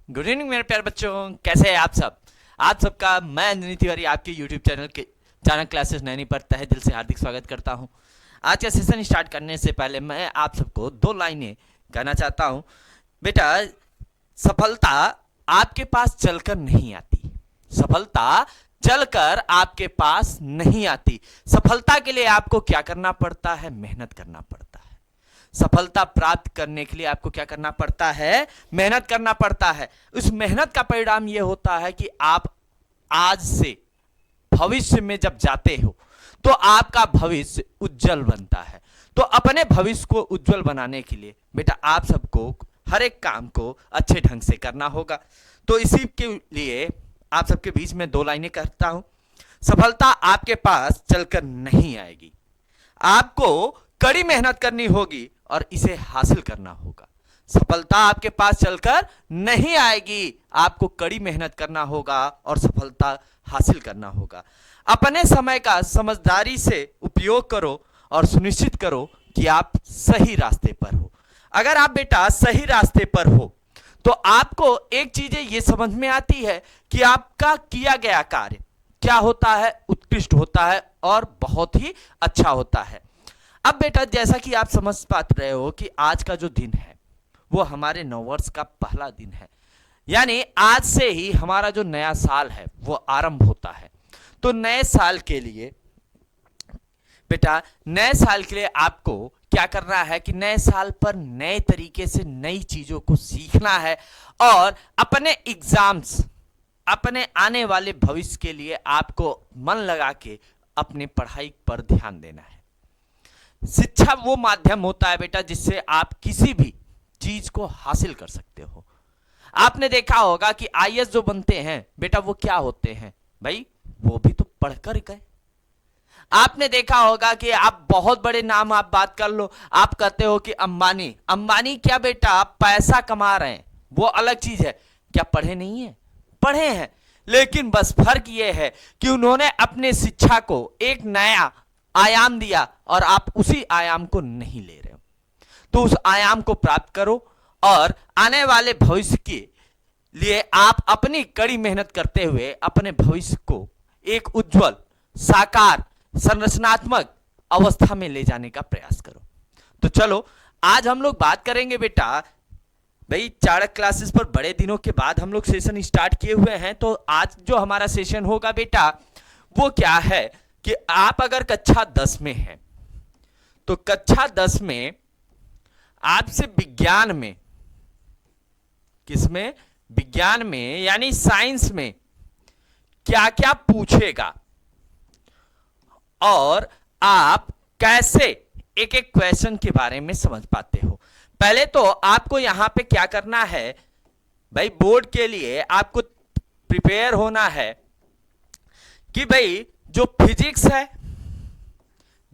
Good evening मेरे प्यारे बच्चों, कैसे हैं आप सब। आप सबका मैं अंजनी तिवारी आपके यूट्यूब चैनल के चाणक्य क्लासेस नैनी पर तहे दिल से हार्दिक स्वागत करता हूं। आज का सेशन स्टार्ट करने से पहले मैं आप सबको दो लाइनें कहना चाहता हूं। बेटा, सफलता आपके पास चलकर नहीं आती। सफलता चलकर आपके पास नहीं आती। सफलता के लिए आपको क्या करना पड़ता है? मेहनत करना पड़ता है। सफलता प्राप्त करने के लिए आपको क्या करना पड़ता है? मेहनत करना पड़ता है। उस मेहनत का परिणाम यह होता है कि आप आज से भविष्य में जब जाते हो तो आपका भविष्य उज्जवल बनता है। तो अपने भविष्य को उज्जवल बनाने के लिए बेटा आप सबको हर एक काम को अच्छे ढंग से करना होगा। तो इसी के लिए आप सबके बीच में दो लाइनें कहता हूं। सफलता आपके पास चलकर नहीं आएगी, आपको कड़ी मेहनत करनी होगी और इसे हासिल करना होगा। सफलता आपके पास चलकर नहीं आएगी, आपको कड़ी मेहनत करना होगा और सफलता हासिल करना होगा। अपने समय का समझदारी से उपयोग करो और सुनिश्चित करो कि आप सही रास्ते पर हो। अगर आप बेटा सही रास्ते पर हो तो आपको एक चीजें ये समझ में आती है कि आपका किया गया कार्य क्या होता है, उत्कृष्ट होता है और बहुत ही अच्छा होता है। अब बेटा जैसा कि आप समझ पा रहे हो कि आज का जो दिन है वो हमारे नववर्ष का पहला दिन है, यानी आज से ही हमारा जो नया साल है वो आरंभ होता है। तो नए साल के लिए बेटा, नए साल के लिए आपको क्या करना है कि नए साल पर नए तरीके से नई चीजों को सीखना है और अपने एग्जाम्स, अपने आने वाले भविष्य के लिए आपको मन लगा के अपने पढ़ाई पर ध्यान देना है। शिक्षा वो माध्यम होता है बेटा जिससे आप किसी भी चीज को हासिल कर सकते हो। आपने देखा होगा कि आईएएस जो बनते हैं बेटा वो क्या होते हैं भाई? वो भी तो पढ़कर गए। आपने देखा होगा कि आप बहुत बड़े नाम आप बात कर लो, आप कहते हो कि अंबानी। अंबानी क्या बेटा पैसा कमा रहे हैं, वो अलग चीज है। क्या पढ़े नहीं है? पढ़े हैं, लेकिन बस फर्क ये है कि उन्होंने अपने शिक्षा को एक नया आयाम दिया और आप उसी आयाम को नहीं ले रहे हो। तो उस आयाम को प्राप्त करो और आने वाले भविष्य के लिए आप अपनी कड़ी मेहनत करते हुए अपने भविष्य को एक उज्जवल, साकार, संरचनात्मक अवस्था में ले जाने का प्रयास करो। तो चलो आज हम लोग बात करेंगे बेटा, भाई चाणक्य क्लासेस पर बड़े दिनों के बाद हम लोग सेशन स्टार्ट किए हुए हैं। तो आज जो हमारा सेशन होगा बेटा वो क्या है कि आप अगर कक्षा 10 में हैं तो कक्षा 10 में आपसे विज्ञान में, किसमें? विज्ञान में यानी साइंस में क्या क्या पूछेगा और आप कैसे एक एक क्वेश्चन के बारे में समझ पाते हो। पहले तो आपको यहां पे क्या करना है भाई, बोर्ड के लिए आपको प्रिपेयर होना है कि भाई जो फिजिक्स है,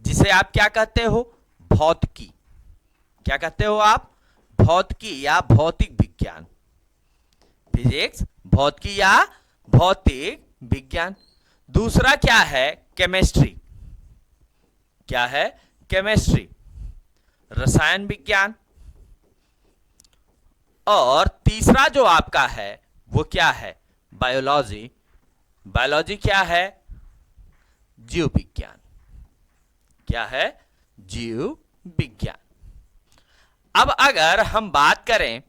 जिसे आप क्या कहते हो? भौतिकी। क्या कहते हो आप? भौतिकी या भौतिक विज्ञान। फिजिक्स, भौतिकी या भौतिक विज्ञान। दूसरा क्या है? केमिस्ट्री। क्या है? केमिस्ट्री, रसायन विज्ञान। और तीसरा जो आपका है वो क्या है? बायोलॉजी। बायोलॉजी क्या है? जीव विज्ञान। क्या है? जीव विज्ञान। अब अगर हम बात करें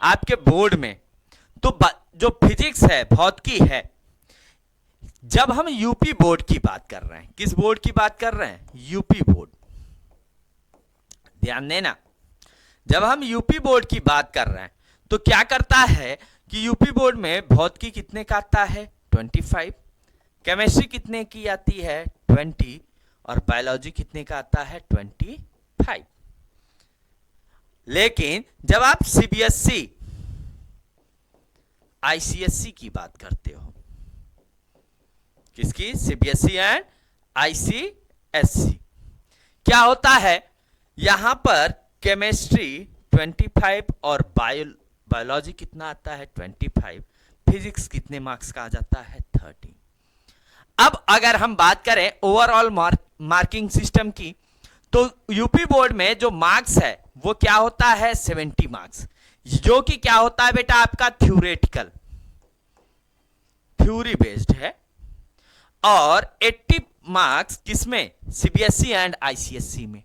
आपके बोर्ड में तो जो फिजिक्स है, भौतिकी है, जब हम यूपी बोर्ड की बात कर रहे हैं, किस बोर्ड की बात कर रहे हैं? UP board. ध्यान देना, जब हम यूपी बोर्ड की बात कर रहे हैं तो क्या करता है कि यूपी बोर्ड में भौतिकी कितने का आता है? 25। केमिस्ट्री कितने की आती है? 20। और बायोलॉजी कितने का आता है? 25। लेकिन जब आप सीबीएसई, आईसीएसई की बात करते हो, किसकी? सीबीएसई एंड आईसीएसई, क्या होता है? यहां पर केमिस्ट्री 25 और बायोलॉजी कितना आता है? 25। फिजिक्स कितने मार्क्स का आ जाता है? 30। अब अगर हम बात करें ओवरऑल मार्किंग सिस्टम की तो यूपी बोर्ड में जो मार्क्स है वो क्या होता है? 70 मार्क्स। जो कि क्या होता है बेटा आपका थ्योरेटिकल, थ्योरी बेस्ड है। और 80 मार्क्स किसमें, सीबीएसई एंड आईसीएसई में।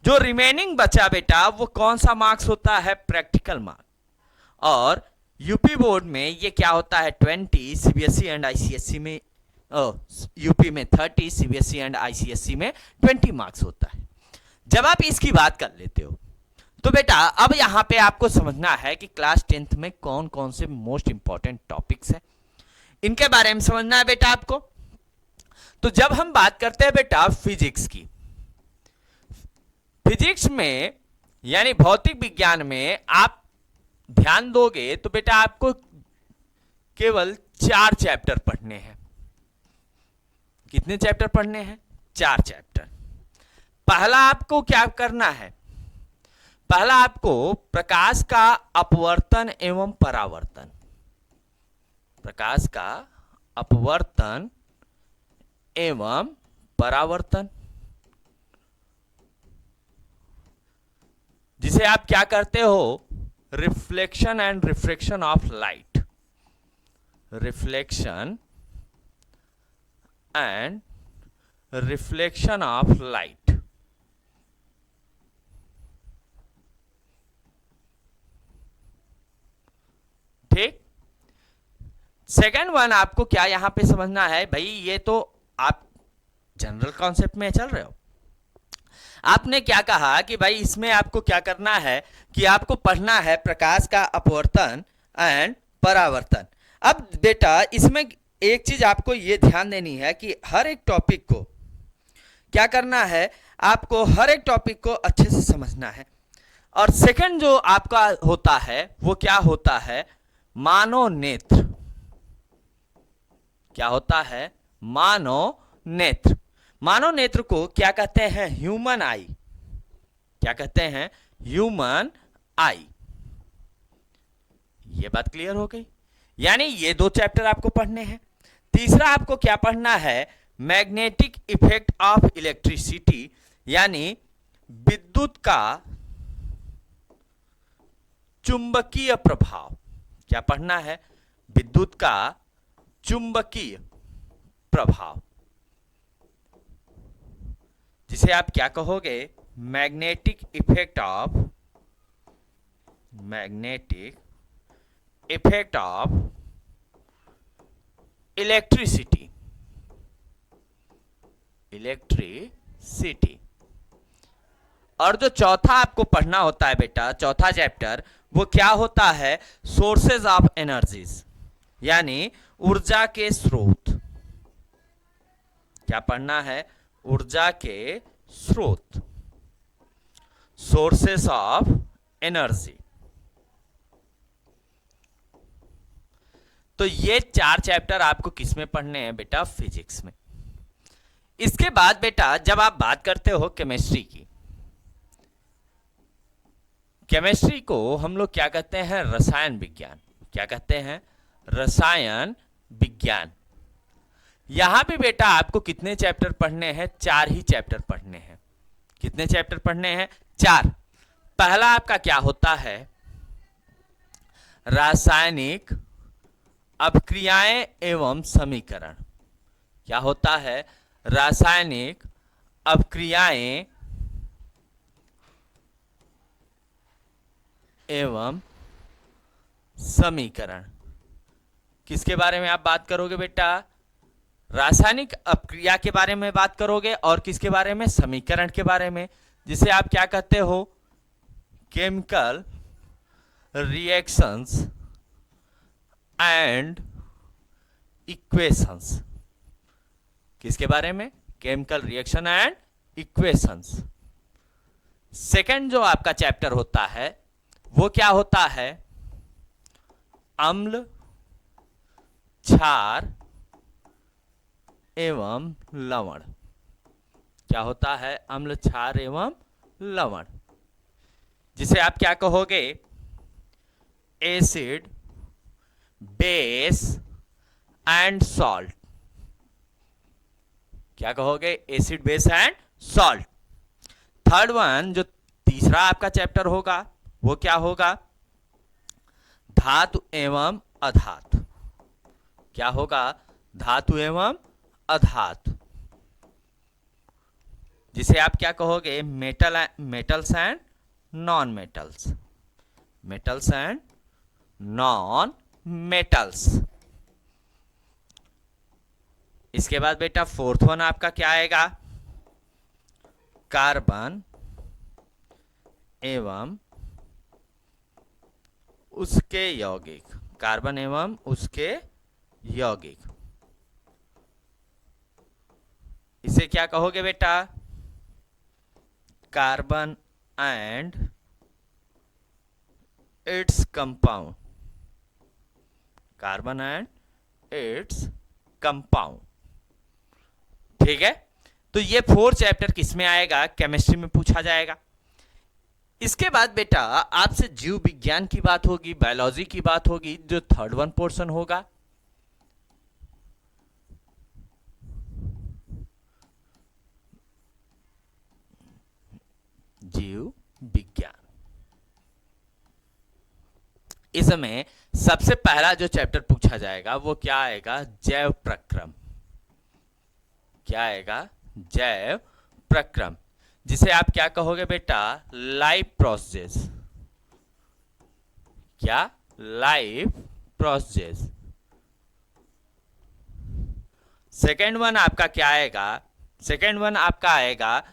जो रिमेनिंग बचा बेटा वो कौन सा मार्क्स होता है, प्रैक्टिकल मार्क्स। और यूपी बोर्ड में ये क्या होता है 20, सीबीएसई एंड आईसीएसई में यूपी में 30, सीबीएसई एंड आईसीएसई में 20 मार्क्स होता है। जब आप इसकी बात कर लेते हो तो बेटा अब यहां पे आपको समझना है कि क्लास 10th में कौन कौन से मोस्ट इंपॉर्टेंट टॉपिक्स हैं, इनके बारे में समझना है बेटा आपको। तो जब हम बात करते हैं बेटा फिजिक्स की, फिजिक्स में यानी भौतिक विज्ञान में आप ध्यान दोगे तो बेटा आपको केवल 4 चैप्टर पढ़ने हैं। कितने चैप्टर पढ़ने हैं, 4 चैप्टर। पहला आपको क्या करना है, पहला आपको प्रकाश का अपवर्तन एवं परावर्तन, प्रकाश का अपवर्तन एवं परावर्तन, जिसे आप क्या करते हो, reflection and refraction of light, reflection and reflection of light. ठीक। सेकेंड वन आपको क्या यहां पे समझना है भाई, ये तो आप जनरल कॉन्सेप्ट में चल रहे हो। आपने क्या कहा कि भाई इसमें आपको क्या करना है कि आपको पढ़ना है प्रकाश का अपवर्तन एंड परावर्तन। अब बेटा इसमें एक चीज आपको ये ध्यान देनी है कि हर एक टॉपिक को क्या करना है, आपको हर एक टॉपिक को अच्छे से समझना है। और सेकंड जो आपका होता है वो क्या होता है, मानव नेत्र। क्या होता है, मानव नेत्र। मानव नेत्र को क्या कहते हैं, ह्यूमन आई। क्या कहते हैं, ह्यूमन आई। ये बात क्लियर हो गई। यानी ये 2 चैप्टर आपको पढ़ने हैं। तीसरा आपको क्या पढ़ना है, मैग्नेटिक इफेक्ट ऑफ इलेक्ट्रिसिटी, यानी विद्युत का चुंबकीय प्रभाव। क्या पढ़ना है, विद्युत का चुंबकीय प्रभाव, जिसे आप क्या कहोगे, magnetic effect of, magnetic effect of electricity, electricity. और जो चौथा आपको पढ़ना होता है बेटा, चौथा चैप्टर, वो क्या होता है, सोर्सेज ऑफ एनर्जीज, यानी ऊर्जा के स्रोत। क्या पढ़ना है, ऊर्जा के स्रोत, सोर्सेस ऑफ एनर्जी। तो ये 4 चैप्टर आपको किसमें पढ़ने हैं बेटा, फिजिक्स में। इसके बाद बेटा जब आप बात करते हो केमिस्ट्री की, केमिस्ट्री को हम लोग क्या कहते हैं, रसायन विज्ञान। क्या कहते हैं, रसायन विज्ञान। यहां भी बेटा आपको कितने चैप्टर पढ़ने हैं, 4 ही चैप्टर पढ़ने हैं। कितने चैप्टर पढ़ने हैं, 4। पहला आपका क्या होता है, रासायनिक अभिक्रियाएं एवं समीकरण। क्या होता है, रासायनिक अभिक्रियाएं एवं समीकरण। किसके बारे में आप बात करोगे बेटा, रासायनिक अपक्रिया के बारे में बात करोगे, और किसके बारे में, समीकरण के बारे में, जिसे आप क्या कहते हो, केमिकल रिएक्शंस एंड इक्वेशंस। किसके बारे में, chemical reaction and equations. Second जो आपका चैप्टर होता है वो क्या होता है, अम्ल, क्षार एवं लवण। क्या होता है, अम्ल, क्षार एवं लवण, जिसे आप क्या कहोगे, एसिड, बेस एंड सॉल्ट। क्या कहोगे, acid, base and salt. Third one जो तीसरा आपका चैप्टर होगा वो क्या होगा, धातु एवं अधातु। क्या होगा? धातु एवं अधातु, जिसे आप क्या कहोगे? Metals and non metals. Metals and non metals. इसके बाद बेटा फोर्थ वन आपका क्या आएगा? कार्बन एवं उसके यौगिक। कार्बन एवं उसके यौगिक, इसे क्या कहोगे बेटा? Carbon and its compound. Carbon and its compound. ठीक है, तो ये 4 चैप्टर किसमें आएगा? केमिस्ट्री में पूछा जाएगा। इसके बाद बेटा आपसे जीव विज्ञान की बात होगी, बायोलॉजी की बात होगी, जो थर्ड वन पोर्शन होगा। जीव विज्ञान, इसमें सबसे पहला जो चैप्टर पूछा जाएगा वो क्या आएगा? जैव प्रक्रम। क्या आएगा? जैव प्रक्रम, जिसे आप क्या कहोगे बेटा? Life process. क्या? Life process. सेकेंड वन आपका क्या आएगा? सेकेंड वन आपका आएगा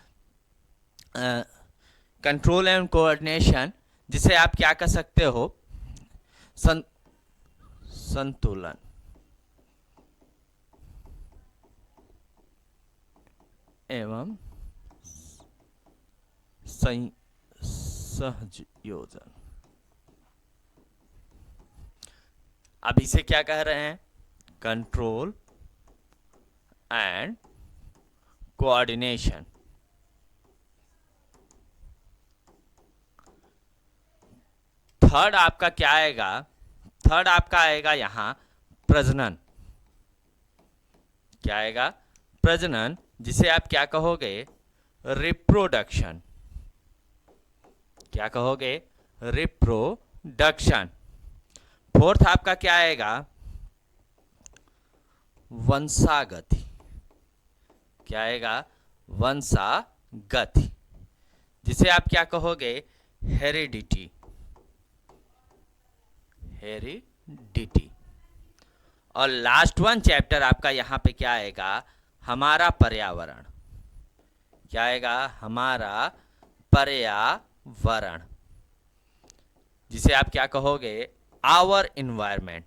कंट्रोल एंड कोऑर्डिनेशन, जिसे आप क्या कर सकते हो? संतुलन एवं सहयोजन। अब इसे क्या कह रहे हैं? Control and coordination. थर्ड आपका क्या आएगा? थर्ड आपका आएगा यहां प्रजनन। क्या आएगा? प्रजनन, जिसे आप क्या कहोगे? रिप्रोडक्शन। क्या कहोगे? रिप्रोडक्शन। फोर्थ आपका क्या आएगा? वंशागति। क्या आएगा? वंशागति, जिसे आप क्या कहोगे? हेरिडिटी। हेरिडिटी। और लास्ट वन चैप्टर आपका यहां पे क्या आएगा? हमारा पर्यावरण। क्या आएगा? हमारा पर्यावरण, जिसे आप क्या कहोगे? Our environment.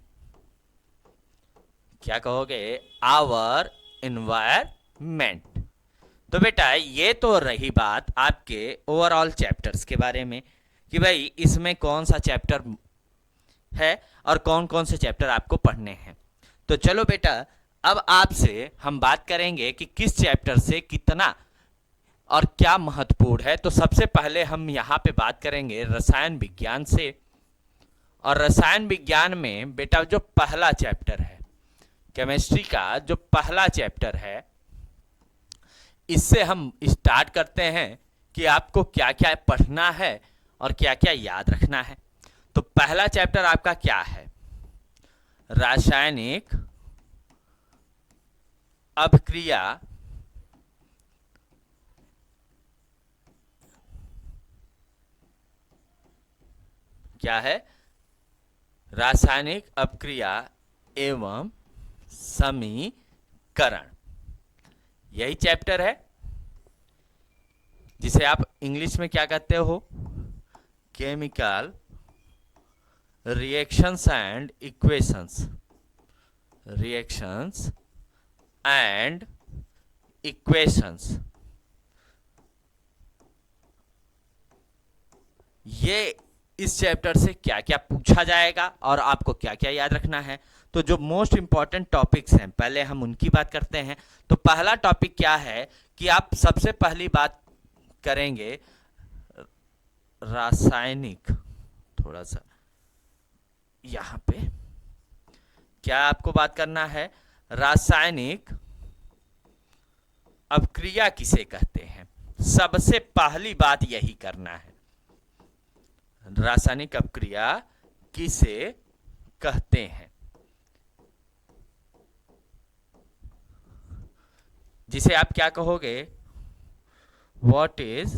क्या कहोगे? Our environment. तो बेटा ये तो रही बात आपके ओवरऑल चैप्टर्स के बारे में कि भाई इसमें कौन सा चैप्टर है और कौन कौन से चैप्टर आपको पढ़ने हैं। तो चलो बेटा अब आपसे हम बात करेंगे कि किस चैप्टर से कितना और क्या महत्वपूर्ण है। तो सबसे पहले हम यहाँ पे बात करेंगे रसायन विज्ञान से। और रसायन विज्ञान में बेटा जो पहला चैप्टर है, केमिस्ट्री का जो पहला चैप्टर है, इससे हम स्टार्ट करते हैं कि आपको क्या क्या पढ़ना है और क्या क्या याद रखना है। तो पहला चैप्टर आपका क्या है? रासायनिक अभिक्रिया क्या है? रासायनिक अभिक्रिया एवं समीकरण, यही चैप्टर है, जिसे आप इंग्लिश में क्या कहते हो? Chemical reactions and equations. Reactions and equations, ये इस चैप्टर से क्या क्या पूछा जाएगा और आपको क्या क्या याद रखना है। तो जो मोस्ट इंपॉर्टेंट टॉपिक्स हैं पहले हम उनकी बात करते हैं। तो पहला टॉपिक क्या है कि आप सबसे पहली बात करेंगे रासायनिक, थोड़ा सा यहां पे क्या आपको बात करना है? रासायनिक अभिक्रिया किसे कहते हैं, सबसे पहली बात यही करना है। रासायनिक अभिक्रिया किसे कहते हैं, जिसे आप क्या कहोगे, what is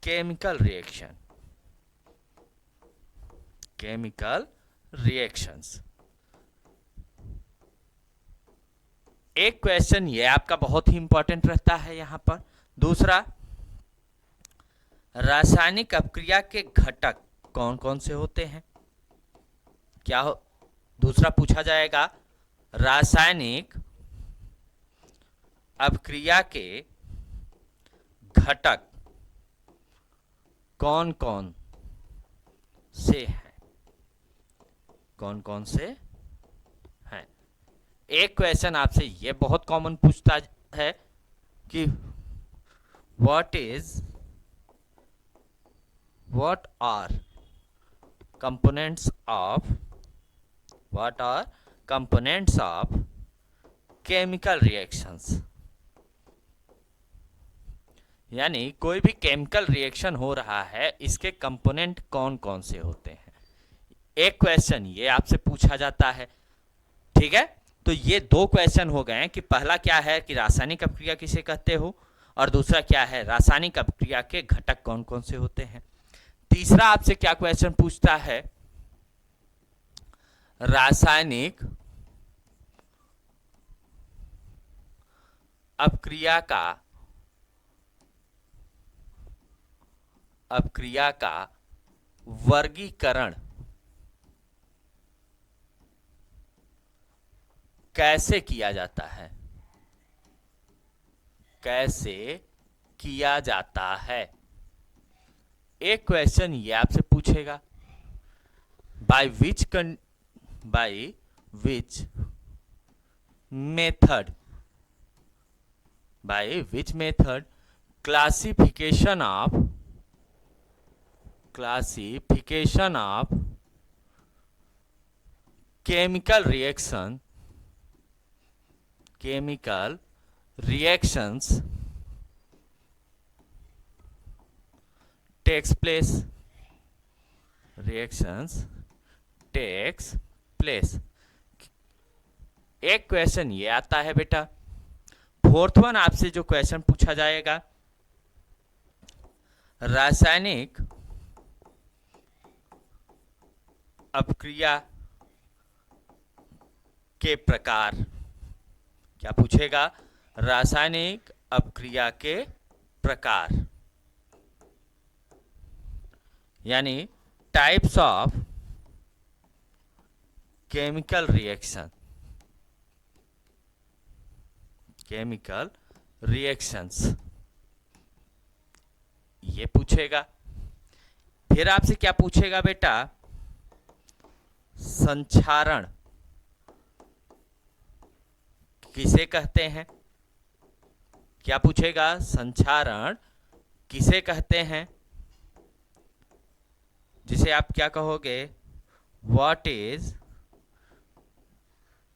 chemical reaction, chemical reactions. एक क्वेश्चन ये आपका बहुत ही इंपॉर्टेंट रहता है यहां पर। दूसरा, रासायनिक अपक्रिया के घटक कौन कौन से होते हैं, क्या हो, दूसरा पूछा जाएगा, रासायनिक अपक्रिया के घटक कौन कौन से हैं, कौन कौन से हैं। एक क्वेश्चन आपसे ये बहुत कॉमन पूछता है कि what are components of chemical reactions, यानी कोई भी केमिकल रिएक्शन हो रहा है, इसके कंपोनेंट कौन कौन से होते हैं। एक क्वेश्चन ये आपसे पूछा जाता है, ठीक है। तो ये दो क्वेश्चन हो गए कि पहला क्या है कि रासायनिक अपक्रिया किसे कहते हो, और दूसरा क्या है रासायनिक अपक्रिया के घटक कौन कौन से होते हैं। तीसरा आपसे क्या क्वेश्चन पूछता है, रासायनिक अपक्रिया का वर्गीकरण कैसे किया जाता है, कैसे किया जाता है। एक क्वेश्चन ये आपसे पूछेगा, bye which method classification of chemical reactions takes place। एक क्वेश्चन ये आता है बेटा। फोर्थ वन आपसे जो क्वेश्चन पूछा जाएगा, रासायनिक अपक्रिया के प्रकार, क्या पूछेगा, रासायनिक अपक्रिया के प्रकार, यानी टाइप्स ऑफ केमिकल रिएक्शंस, ये पूछेगा। फिर आपसे क्या पूछेगा बेटा, संक्षारण किसे कहते हैं, क्या पूछेगा, संक्षारण किसे कहते हैं, जिसे आप क्या कहोगे, व्हाट इज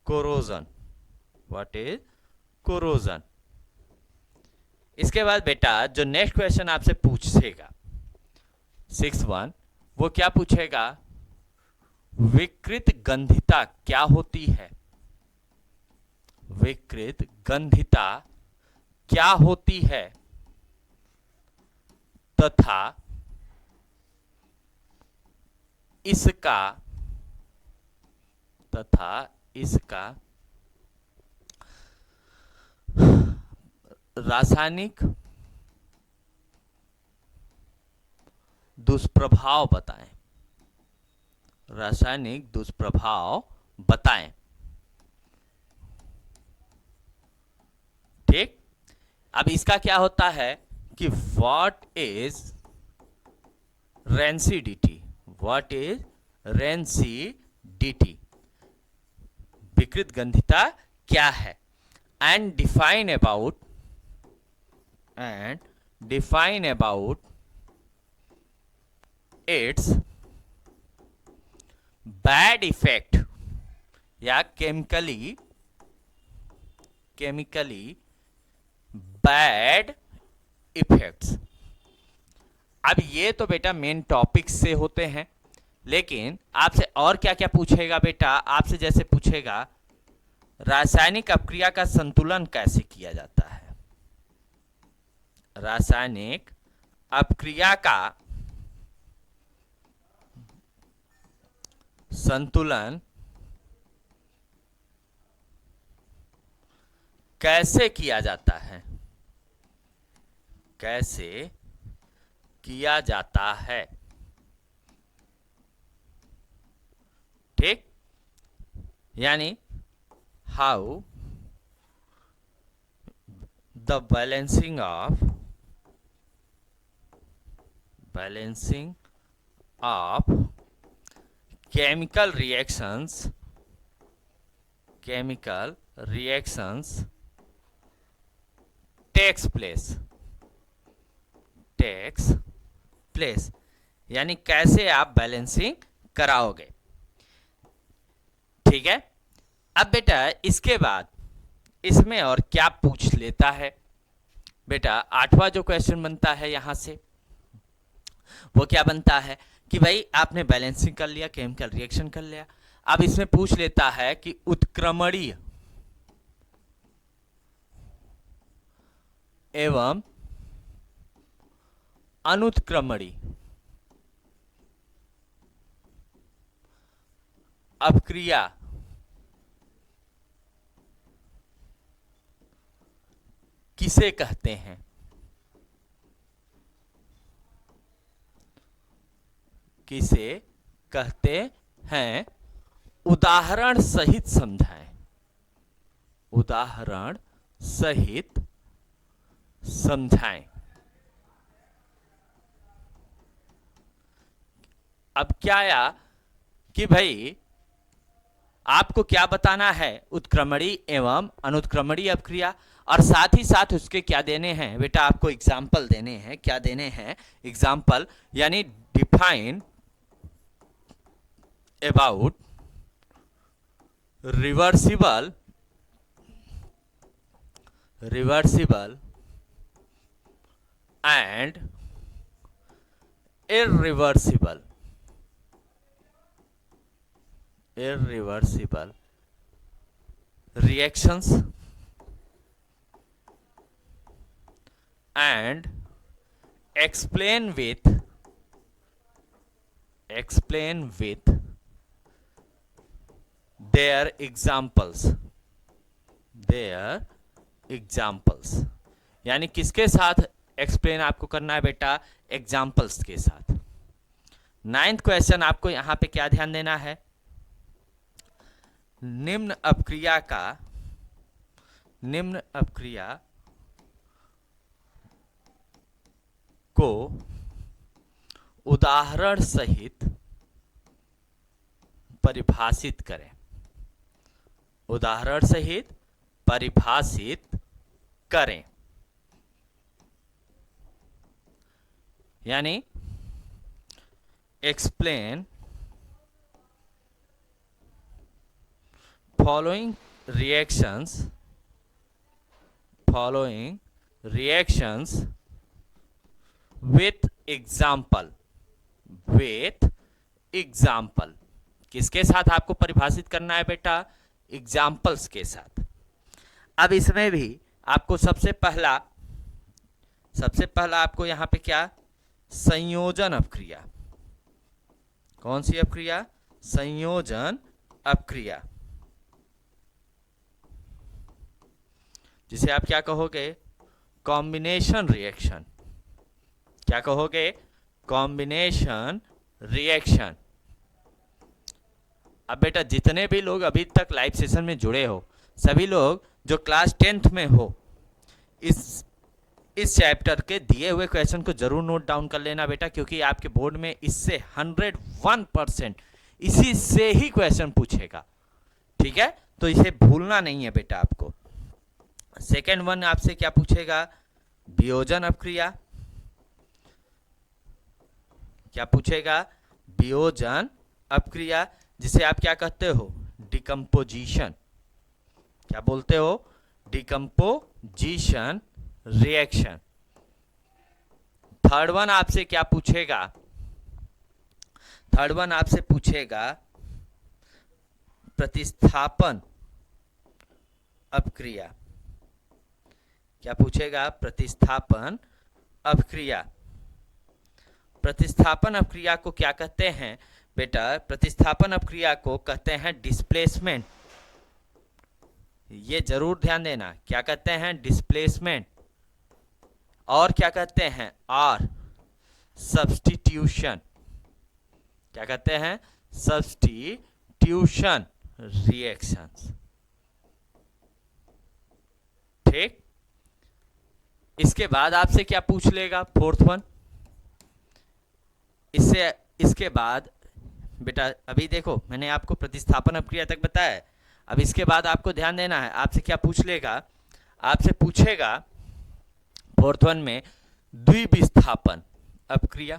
कोरोजन। इसके बाद बेटा जो नेक्स्ट क्वेश्चन आपसे पूछेगा 6-1, वो क्या पूछेगा, विकृत गंधिता क्या होती है, विकृत गंधिता क्या होती है, तथा इसका रासायनिक दुष्प्रभाव बताएं। ठीक, अब इसका क्या होता है कि व्हाट इज रेंसिडिटी, विकृत गंधिता क्या है, and define about it's bad effect या केमिकली बैड इफेक्ट्स। अब ये तो बेटा मेन टॉपिक से होते हैं, लेकिन आपसे और क्या क्या पूछेगा बेटा, आपसे जैसे पूछेगा रासायनिक अपक्रिया का संतुलन कैसे किया जाता है। रासायनिक अपक्रिया का संतुलन कैसे किया जाता है, कैसे किया जाता है। ठीक, यानी how the balancing of chemical reactions takes place, यानी कैसे आप बैलेंसिंग कराओगे। ठीक है, अब बेटा इसके बाद इसमें और क्या पूछ लेता है बेटा, आठवां जो क्वेश्चन बनता है यहां से वो क्या बनता है कि भाई आपने बैलेंसिंग कर लिया, केमिकल रिएक्शन कर लिया, अब इसमें पूछ लेता है कि उत्क्रमणीय एवं अनुत्क्रमणीय अपक्रिया किसे कहते हैं। किसे कहते हैं, उदाहरण सहित समझाएं, उदाहरण सहित समझाएं। अब क्या आया कि भाई आपको क्या बताना है, उत्क्रमणीय एवं अनुत्क्रमणीय अपक्रिया, और साथ ही साथ उसके क्या देने हैं बेटा, आपको एग्जाम्पल देने हैं। क्या देने हैं, एग्जाम्पल, यानी define about reversible and irreversible reactions and explain with their examples, यानी किसके साथ एक्सप्लेन आपको करना है बेटा, एग्जाम्पल्स के साथ। नाइन्थ क्वेश्चन आपको यहां पे क्या ध्यान देना है, निम्न अपक्रिया को उदाहरण सहित परिभाषित करें, उदाहरण सहित परिभाषित करें, यानी explain following reactions with example, किसके साथ आपको परिभाषित करना है बेटा, एग्जाम्पल्स के साथ। अब इसमें भी आपको सबसे पहला आपको यहां पे क्या, संयोजन अपक्रिया, कौन सी अपक्रिया, संयोजन अपक्रिया, जिसे आप क्या कहोगे, कॉम्बिनेशन रिएक्शन। क्या कहोगे, कॉम्बिनेशन रिएक्शन। अब बेटा जितने भी लोग अभी तक लाइव सेशन में जुड़े हो, सभी लोग जो क्लास 10th में हो, इस चैप्टर के दिए हुए क्वेश्चन को जरूर नोट डाउन कर लेना बेटा, क्योंकि आपके बोर्ड में इससे 101% इसी से ही क्वेश्चन पूछेगा। ठीक है, तो इसे भूलना नहीं है बेटा आपको। सेकेंड वन आपसे क्या पूछेगा, वियोजन अपक्रिया। क्या पूछेगा, वियोजन अपक्रिया, जिसे आप क्या कहते हो, डिकम्पोजिशन। क्या बोलते हो, डिकम्पोजिशन रिएक्शन। थर्ड वन आपसे क्या पूछेगा, थर्ड वन आपसे पूछेगा प्रतिस्थापन अपक्रिया। क्या पूछेगा? प्रतिस्थापन अपक्रिया। प्रतिस्थापन अपक्रिया को क्या कहते हैं बेटा? प्रतिस्थापन अपक्रिया को कहते हैं डिस्प्लेसमेंट। ये जरूर ध्यान देना, क्या कहते हैं? डिस्प्लेसमेंट। और क्या कहते हैं? और सब्स्टिट्यूशन। क्या कहते हैं? Substitution reactions. ठीक। इसके बाद आपसे क्या पूछ लेगा? Fourth one. इसके बाद बेटा अभी देखो मैंने आपको प्रतिस्थापन अपक्रिया तक बताया है, अब इसके बाद आपको ध्यान देना है। आपसे क्या पूछ लेगा? आपसे पूछेगा फोर्थ वन में द्विविस्थापन अपक्रिया।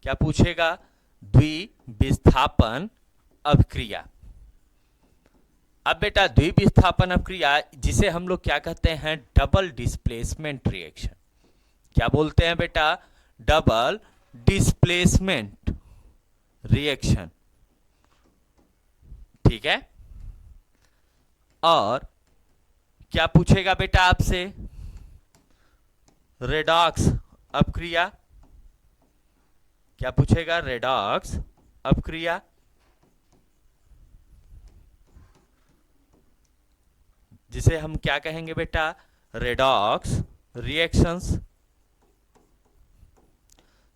क्या पूछेगा? द्विविस्थापन अपक्रिया। अब बेटा द्विविस्थापन अपक्रिया जिसे हम लोग क्या कहते हैं? Double displacement reaction. क्या बोलते हैं बेटा? Double displacement reaction. ठीक है। और क्या पूछेगा बेटा आपसे? रेडॉक्स अपक्रिया। क्या पूछेगा? रेडॉक्स अपक्रिया। जिसे हम क्या कहेंगे बेटा? Redox reactions.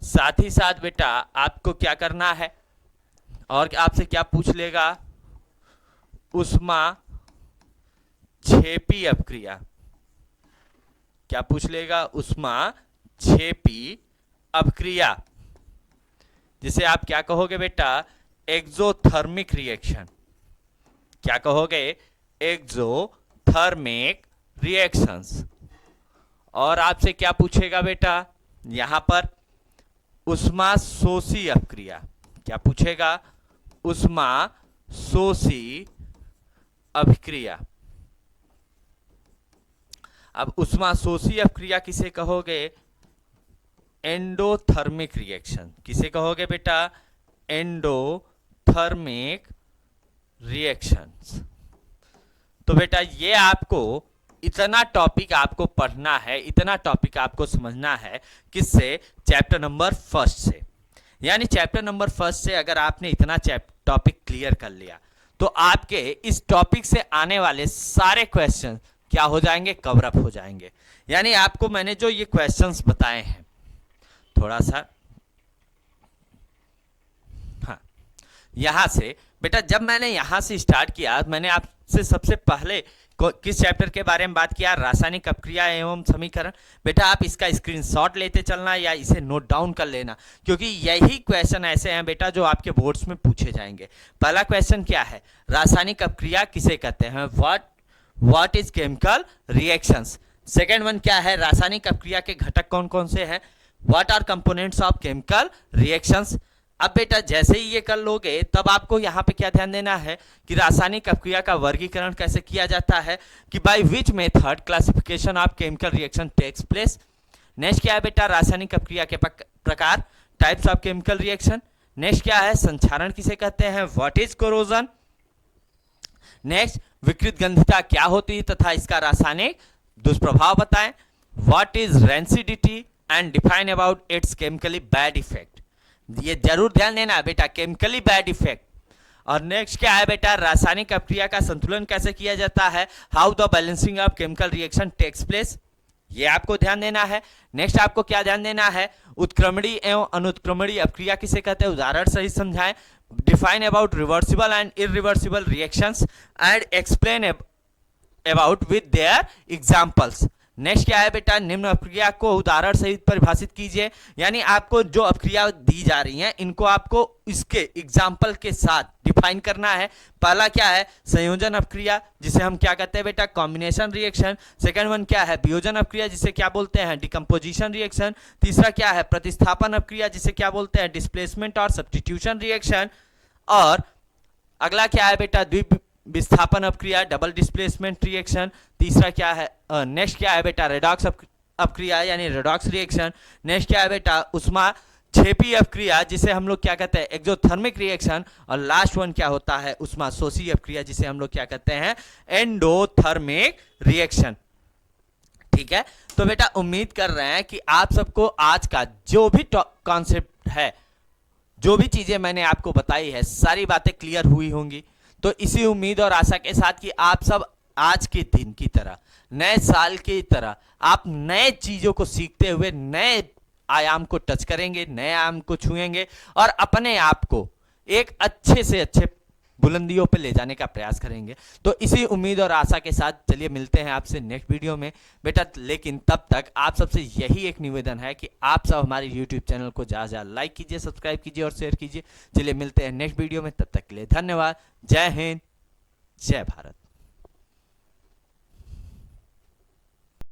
साथ ही साथ बेटा आपको क्या करना है? और आपसे क्या पूछ लेगा? उष्मा क्षेपी अपक्रिया। क्या पूछ लेगा? उष्मा क्षेपी अपक्रिया, जिसे आप क्या कहोगे बेटा? Exothermic reaction. क्या कहोगे? Exothermic reactions. और आपसे क्या पूछेगा बेटा? यहां पर उष्मा शोषी अपक्रिया। क्या पूछेगा? उष्मा शोषी अभिक्रिया। अब उष्मा शोषी अपक्रिया किसे कहोगे? Endothermic reaction. किसे कहोगे बेटा? Endothermic reactions. तो बेटा ये आपको इतना टॉपिक आपको पढ़ना है, इतना टॉपिक आपको समझना है। किससे? चैप्टर नंबर फर्स्ट से। यानी चैप्टर नंबर फर्स्ट से अगर आपने इतना टॉपिक क्लियर कर लिया तो आपके इस टॉपिक से आने वाले सारे क्वेश्चन क्या हो जाएंगे? कवर अप हो जाएंगे। यानी आपको मैंने जो ये क्वेश्चंस बताए हैं, थोड़ा सा हाँ, यहां से बेटा जब मैंने यहां से स्टार्ट किया, मैंने आपसे सबसे पहले किस चैप्टर के बारे में बात किया? रासायनिक अपक्रिया एवं समीकरण। बेटा आप इसका स्क्रीनशॉट लेते चलना या इसे नोट डाउन कर लेना, क्योंकि यही क्वेश्चन ऐसे हैं बेटा जो आपके बोर्ड्स में पूछे जाएंगे। पहला क्वेश्चन क्या है? रासायनिक अपक्रिया किसे कहते हैं? What is chemical reactions. Second one क्या है? रासायनिक अपक्रिया के घटक कौन कौन से हैं? What are components of chemical reactions. अब बेटा जैसे ही ये कर लोगे तब आपको यहाँ पे क्या ध्यान देना है कि रासायनिक अपक्रिया का वर्गीकरण कैसे किया जाता है, कि by which method classification of chemical reaction takes place. Next क्या है बेटा? रासायनिक अपक्रिया के प्रकार, types of chemical reaction. Next क्या है? संक्षारण किसे कहते हैं? What is corrosion. नेक्स्ट विकृत गंधिता क्या होती है तथा इसका रासायनिक दुष्प्रभाव बताएं। What is rancidity and define about it's chemically bad effect. ये जरूर ध्यान देना बेटा, केमिकली बैड इफेक्ट। और नेक्स्ट क्या है बेटा? रासायनिक अपक्रिया का संतुलन कैसे किया जाता है? How the balancing of chemical reaction takes place. ये आपको ध्यान देना है। नेक्स्ट आपको क्या ध्यान देना है? उत्क्रमणीय एवं अनुत्क्रमणीय अपक्रिया किसे कहते हैं? उदाहरण सहित समझाएं। Define about reversible and irreversible reactions and explain about with their examples. Next क्या है बेटा? निम्न अपक्रिया को उदाहरण सहित परिभाषित कीजिए। यानी आपको जो अपक्रिया दी जा रही हैं इनको आपको इसके एग्जाम्पल के साथ डिफाइन करना है। पहला क्या है? संयोजन अपक्रिया, जिसे हम क्या कहते हैं बेटा? Combination reaction. सेकंड वन क्या है? वियोजन अपक्रिया, जिसे क्या बोलते हैं? Decomposition reaction. तीसरा क्या है? प्रतिस्थापन अपक्रिया, जिसे क्या बोलते हैं? डिस्प्लेसमेंट और सब्स्टिट्यूशन रिएक्शन। और अगला क्या है बेटा? विस्थापन अपक्रिया, डबल डिस्प्लेसमेंट रिएक्शन। तीसरा क्या है? नेक्स्ट क्या है बेटा? रेडॉक्स अपक्रिया यानी रेडॉक्स रिएक्शन। नेक्स्ट क्या है बेटा? उष्मा 6P क्रिया जिसे हम लोग क्या कहते हैं एक्सोथर्मिक रिएक्शन, और लास्ट वन क्या होता है उष्माशोषी क्रिया जिसे हम लोग क्या कहते हैं एंडोथर्मिक रिएक्शन। ठीक है, तो बेटा उम्मीद कर रहे हैं कि आप सबको आज का जो भी कॉन्सेप्ट है, जो भी चीजें मैंने आपको बताई है, सारी बातें क्लियर हुई होंगी। तो इसी उम्मीद और आशा के साथ कि आप सब आज के दिन की तरह, नए साल की तरह आप नए चीजों को सीखते हुए नए आयाम को टच करेंगे, नए आयाम को छुएंगे और अपने आप को एक अच्छे से अच्छे बुलंदियों पे ले जाने का प्रयास करेंगे। तो इसी उम्मीद और आशा के साथ चलिए मिलते हैं आपसे नेक्स्ट वीडियो में बेटा। लेकिन तब तक आप सबसे यही एक निवेदन है कि आप सब हमारे यूट्यूब चैनल को ज़्यादा से ज़्यादा लाइक कीजिए, सब्सक्राइब कीजिए और शेयर कीजिए। चलिए मिलते हैं नेक्स्ट वीडियो में, तब तक के लिए धन्यवाद। जय हिंद, जय भारत।